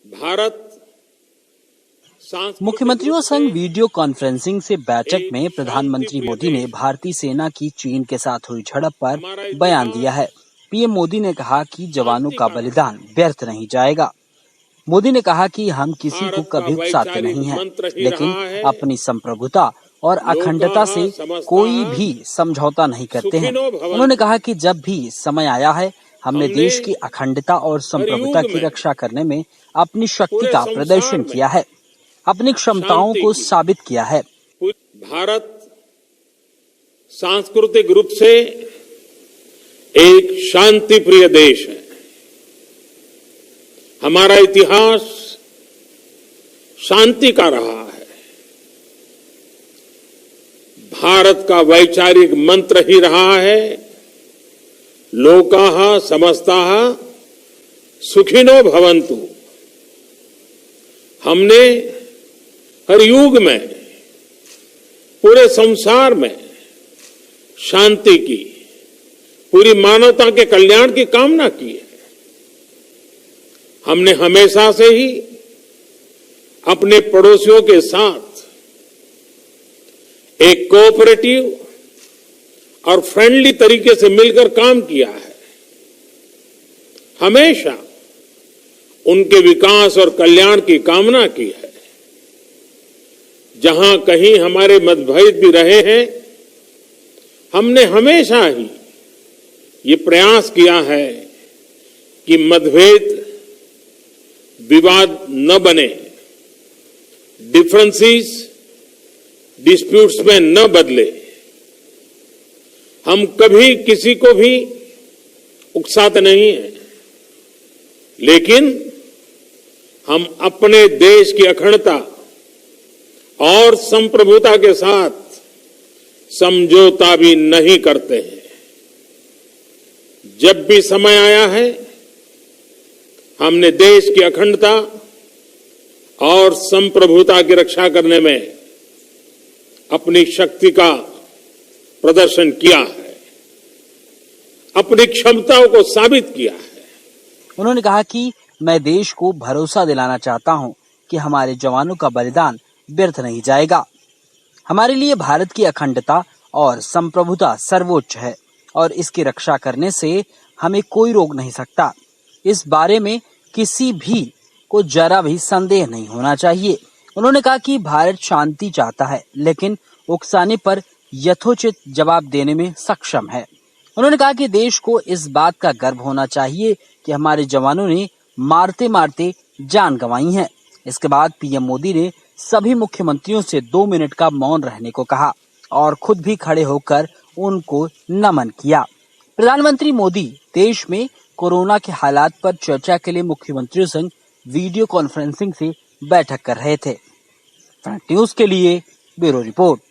भारत मुख्यमंत्रियों संग video conferencing से बैठक में प्रधानमंत्री मोदी ने भारतीय सेना की चीन के साथ हुई झड़प पर बयान दिया है। पीएम मोदी ने कहा कि जवानों का बलिदान व्यर्थ नहीं जाएगा। मोदी ने कहा कि हम किसी को कभी उकसाते नहीं हैं, लेकिन अपनी संप्रभुता और अखंडता से कोई भी समझौता नहीं करते हैं। उन्होंने कहा कि जब भी समय आया है, हमने देश की अखंडता और संप्रभुता की रक्षा करने में अपनी शक्ति का प्रदर्शन किया है, अपनी क्षमताओं को साबित किया है। भारत सांस्कृतिक रूप से एक शांति प्रिय देश है। हमारा इतिहास शांति का रहा है। भारत का वैचारिक मंत्र ही रहा है, लोकाः समस्ताः सुखिनो भवन्तु। हमने हर युग में, पूरे संसार में शांति की, पूरी मानवता के कल्याण की कामना की है। हमने हमेशा से ही अपने पड़ोसियों के साथ एक कोऑपरेटिव और फ्रेंडली तरीके से मिलकर काम किया है। हमेशा उनके विकास और कल्याण की कामना की है। जहां कहीं हमारे मतभेद भी रहे हैं, हमने हमेशा ही ये प्रयास किया है कि मतभेद विवाद न बने, डिफरेंसेस डिस्प्यूट्स में न बदले। हम कभी किसी को भी उकसाते नहीं हैं, लेकिन हम अपने देश की अखंडता और संप्रभुता के साथ समझौता भी नहीं करते हैं। जब भी समय आया है, हमने देश की अखंडता और संप्रभुता की रक्षा करने में अपनी शक्ति का प्रदर्शन किया है, अपनी क्षमताओं को साबित किया है। उन्होंने कहा कि मैं देश को भरोसा दिलाना चाहता हूं कि हमारे जवानों का बलिदान व्यर्थ नहीं जाएगा। हमारे लिए भारत की अखंडता और संप्रभुता सर्वोच्च है और इसकी रक्षा करने से हमें कोई रोक नहीं सकता। इस बारे में किसी भी को जरा भी संदेह नहीं होना चाहिए। उन्होंने कहा कि भारत शांति चाहता है, लेकिन उकसाने पर यथोचित जवाब देने में सक्षम है। उन्होंने कहा कि देश को इस बात का गर्व होना चाहिए कि हमारे जवानों ने मारते मारते जान गंवाई है। इसके बाद पीएम मोदी ने सभी मुख्यमंत्रियों से 2 मिनट का मौन रहने को कहा और खुद भी खड़े होकर उनको नमन किया। प्रधानमंत्री मोदी देश में कोरोना के हालात पर चर्चा के लिए मुख्यमंत्रियों संग वीडियो कॉन्फ्रेंसिंग से बैठक कर रहे थे। फ्रंट न्यूज के लिए ब्यूरो रिपोर्ट।